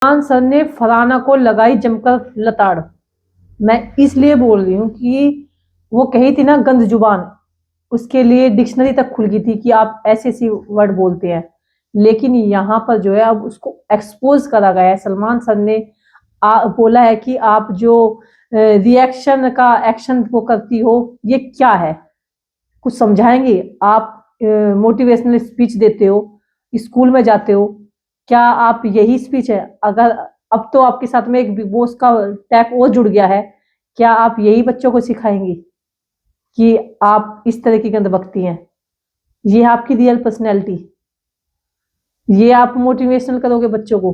Khan sir ने फरहाना को लगाई जमकर लताड़। मैं इसलिए बोल रही हूँ कि वो कही थी ना गंद जुबान, उसके लिए डिक्शनरी तक खुल गई थी कि आप ऐसे ऐसी वर्ड बोलते हैं। लेकिन यहाँ पर जो है अब उसको एक्सपोज करा गया है। सलमान सर ने बोला है कि आप जो रिएक्शन का एक्शन वो करती हो ये क्या है, कुछ समझाएंगे आप? मोटिवेशनल स्पीच देते हो, स्कूल में जाते हो, क्या आप यही स्पीच है? अगर अब तो आपके साथ में एक बिग बॉस का टैग और जुड़ गया है, क्या आप यही बच्चों को सिखाएंगी कि आप इस तरह की गंदबकती हैं? ये आपकी रियल पर्सनैलिटी? ये आप मोटिवेशनल करोगे बच्चों को?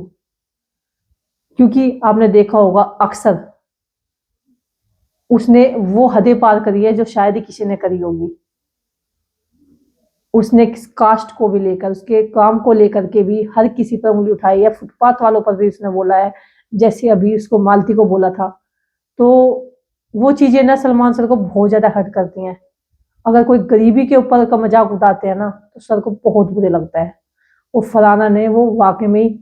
क्योंकि आपने देखा होगा अक्सर उसने वो हदें पार करी है जो शायद ही किसी ने करी होगी। उसने कास्ट को भी लेकर, उसके काम को लेकर के भी हर किसी पर उंगली उठाई है। फुटपाथ वालों पर भी उसने बोला है, जैसे अभी उसको मालती को बोला था। तो वो चीजें ना सलमान सर को बहुत ज्यादा हर्ट करती हैं। अगर कोई गरीबी के ऊपर का मजाक उड़ाते हैं ना तो सर को बहुत बुरे लगता है। वो फलाना ने वो वाकई में ही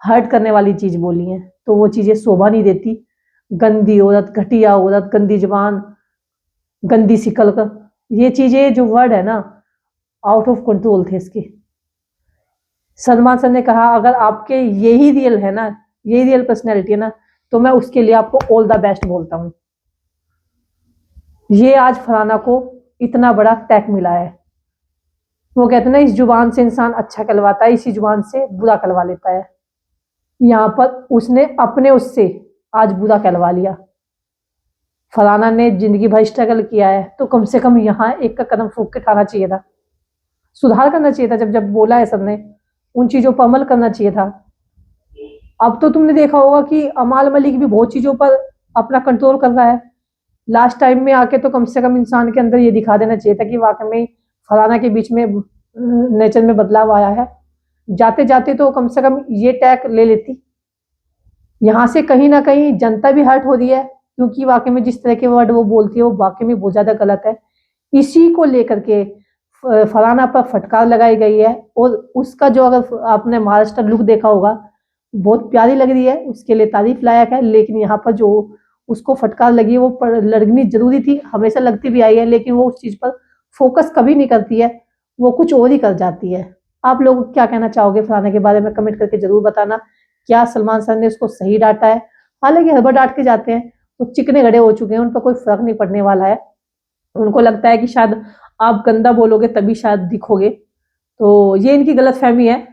हर्ट करने वाली चीज बोली है, तो वो चीजें शोभा नहीं देती। गंदी औरत, घटिया औरत, गंदी जबान, गंदी शिकल का, ये चीजें जो वर्ड है ना, आउट ऑफ कंट्रोल थे इसके। सलमान सर ने कहा अगर आपके यही रियल है ना, यही रियल पर्सनैलिटी है ना, तो मैं उसके लिए आपको ऑल द बेस्ट बोलता हूँ। ये आज फलाना को इतना बड़ा टैग मिला है। वो कहते हैं ना, इस जुबान से इंसान अच्छा कहलवाता है, इसी जुबान से बुरा कहलवा लेता है। यहाँ पर उसने अपने उससे आज बुरा कहलवा लिया। फलाना ने जिंदगी भर स्ट्रगल किया है, तो कम से कम यहाँ एक का कदम फूंक के खाना चाहिए था, सुधार करना चाहिए था। जब जब बोला है सबने, उन चीजों पर अमल करना चाहिए था। अब तो तुमने देखा होगा कि अमाल मलिक भी बहुत चीजों पर अपना कंट्रोल कर रहा है। लास्ट टाइम में आके तो कम से कम इंसान के अंदर ये दिखा देना चाहिए था कि वाकई में फलाना के बीच में नेचर में बदलाव आया है। जाते जाते तो कम से कम ये टैग ले लेती। यहाँ से कहीं ना कहीं जनता भी हर्ट हो रही है, क्योंकि वाकई में जिस तरह के वर्ड वो बोलती है वो वाकई में बहुत ज्यादा गलत है। इसी को लेकर के फलाना पर फटकार लगाई गई है। और उसका जो, अगर आपने महाराष्ट्र लुक देखा होगा, बहुत प्यारी लग रही है, उसके लिए तारीफ लायक है। लेकिन यहाँ पर जो उसको फटकार लगी है वो लगनी जरूरी थी, हमेशा लगती भी आई है, लेकिन वो उस चीज पर फोकस कभी नहीं करती है, वो कुछ और ही कर जाती है। आप लोग क्या कहना चाहोगे फलाना के बारे में? कमेंट करके जरूर बताना। क्या सलमान सर ने उसको सही डांटा है? हालांकि हर बार डांट के जाते हैं, वो चिकने गड़े हो चुके हैं, उन पर कोई फर्क नहीं पड़ने वाला है। उनको लगता है कि शायद आप गंदा बोलोगे तभी शायद दिखोगे। तो ये इनकी गलत फहमी है,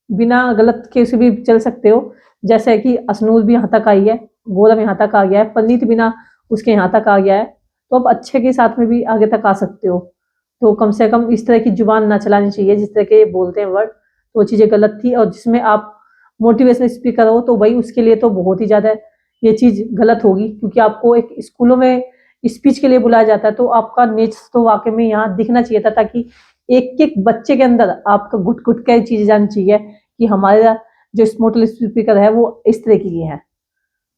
बिना गलत के से भी चल सकते हो। जैसे कि असनूर भी यहाँ तक आई है, गौरव यहाँ तक आ गया है, पनीत बिना उसके यहाँ तक आ गया है, तो अब अच्छे के साथ में भी आगे तक आ सकते हो। तो कम से कम इस तरह की जुबान ना चलानी चाहिए, जिस तरह के बोलते हैं वर्ड, तो वो चीज़ें गलत थी। और जिसमें आप मोटिवेशनल स्पीकर हो तो भाई उसके लिए तो बहुत ही ज़्यादा ये चीज़ गलत होगी, क्योंकि आपको एक स्कूलों में स्पीच के लिए बुलाया जाता है, तो आपका नेचर तो वाकई में यहाँ दिखना चाहिए था, ताकि एक एक बच्चे के अंदर आपका घुट घुट के चीज़ जानी चाहिए कि हमारा जो मोटिवेशनल स्पीकर है वो इस तरह की है।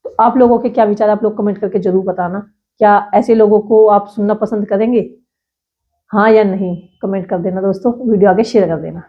तो आप लोगों के क्या विचार, आप लोग कमेंट करके जरूर बताना। क्या ऐसे लोगों को आप सुनना पसंद करेंगे, हाँ या नहीं? कमेंट कर देना दोस्तों, वीडियो आगे शेयर कर देना।